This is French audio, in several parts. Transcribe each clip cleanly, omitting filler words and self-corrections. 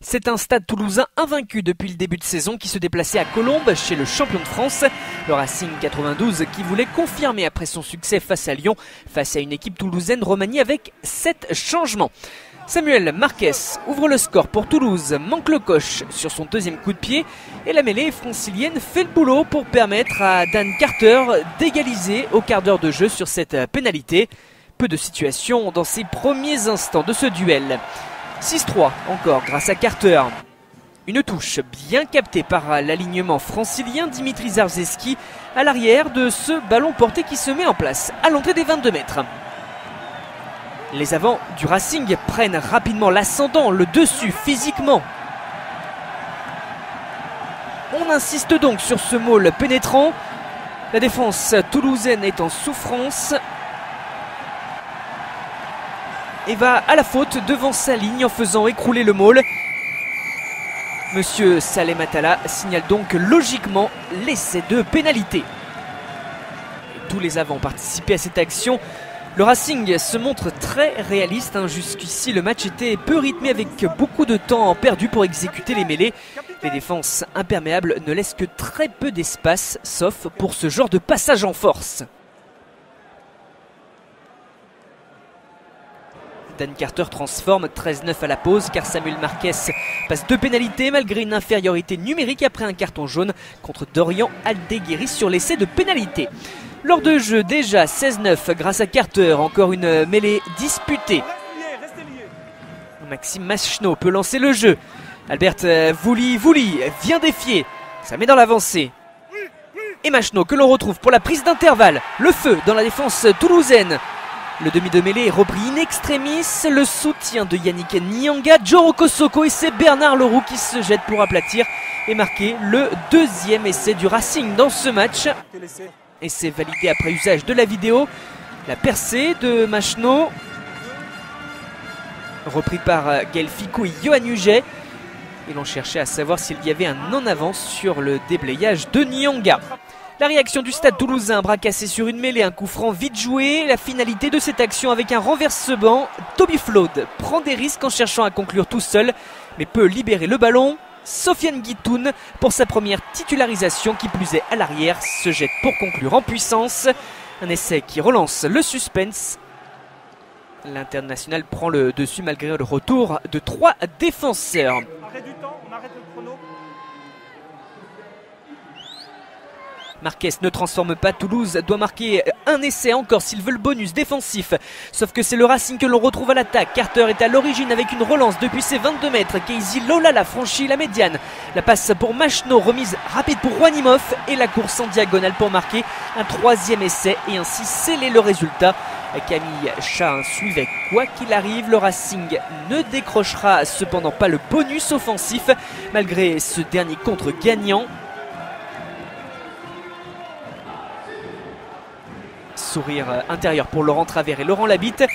C'est un stade toulousain invaincu depuis le début de saison qui se déplaçait à Colombes chez le champion de France. Le Racing 92 qui voulait confirmer après son succès face à Lyon, face à une équipe toulousaine remaniée avec 7 changements. Samuel Marquez ouvre le score pour Toulouse, manque le coche sur son deuxième coup de pied et la mêlée francilienne fait le boulot pour permettre à Dan Carter d'égaliser au quart d'heure de jeu sur cette pénalité. Peu de situations dans ces premiers instants de ce duel. 6-3 encore grâce à Carter. Une touche bien captée par l'alignement francilien Dimitri Zarzeski à l'arrière de ce ballon porté qui se met en place à l'entrée des 22 mètres. Les avants du Racing prennent rapidement l'ascendant, le dessus physiquement. On insiste donc sur ce maul pénétrant. La défense toulousaine est en souffrance et va à la faute devant sa ligne en faisant écrouler le maul. Monsieur Salem Atala signale donc logiquement l'essai de pénalité. Tous les avants ont participé à cette action. Le Racing se montre très réaliste. Jusqu'ici, le match était peu rythmé avec beaucoup de temps perdu pour exécuter les mêlées. Les défenses imperméables ne laissent que très peu d'espace, sauf pour ce genre de passage en force. Dan Carter transforme 13-9 à la pause car Samuel Marquez passe 2 pénalités malgré une infériorité numérique après un carton jaune contre Dorian Aldeguerri sur l'essai de pénalité. Lors de jeu déjà 16-9 grâce à Carter, encore une mêlée disputée. Maxime Machno peut lancer le jeu. Albert Vouli vient défier, ça met dans l'avancée. Et Machno que l'on retrouve pour la prise d'intervalle. Le feu dans la défense toulousaine. Le demi de mêlée est repris in extremis, le soutien de Yannick Nyanga, Joro Kosoko et c'est Bernard Leroux qui se jette pour aplatir et marquer le deuxième essai du Racing dans ce match. Et c'est validé après usage de la vidéo. La percée de Machno, repris par Gaël Ficou et Johan Huget. Et l'on cherchait à savoir s'il y avait un en avance sur le déblayage de Nyanga. La réaction du stade toulousain, bras cassé sur une mêlée, un coup franc vite joué. La finalité de cette action avec un renversement. Toby Flaude prend des risques en cherchant à conclure tout seul, mais peut libérer le ballon. Sofiane Guitoun, pour sa première titularisation, qui plus est à l'arrière, se jette pour conclure en puissance. Un essai qui relance le suspense. L'international prend le dessus malgré le retour de 3 défenseurs. Arrêt du temps, on arrête le chrono. Marquez ne transforme pas, Toulouse doit marquer un essai encore s'il veut le bonus défensif. Sauf que c'est le Racing que l'on retrouve à l'attaque. Carter est à l'origine avec une relance depuis ses 22 mètres. Casey Lolala franchit la médiane. La passe pour Machno, remise rapide pour Wanimov et la course en diagonale pour marquer un 3e essai et ainsi sceller le résultat. Camille Chat suivait quoi qu'il arrive. Le Racing ne décrochera cependant pas le bonus offensif malgré ce dernier contre gagnant. Sourire intérieur pour Laurent Travers et Laurent Labitte.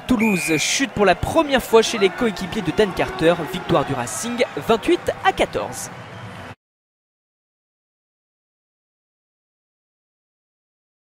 Toulouse chute pour la première fois chez les coéquipiers de Dan Carter. Victoire du Racing 28-14.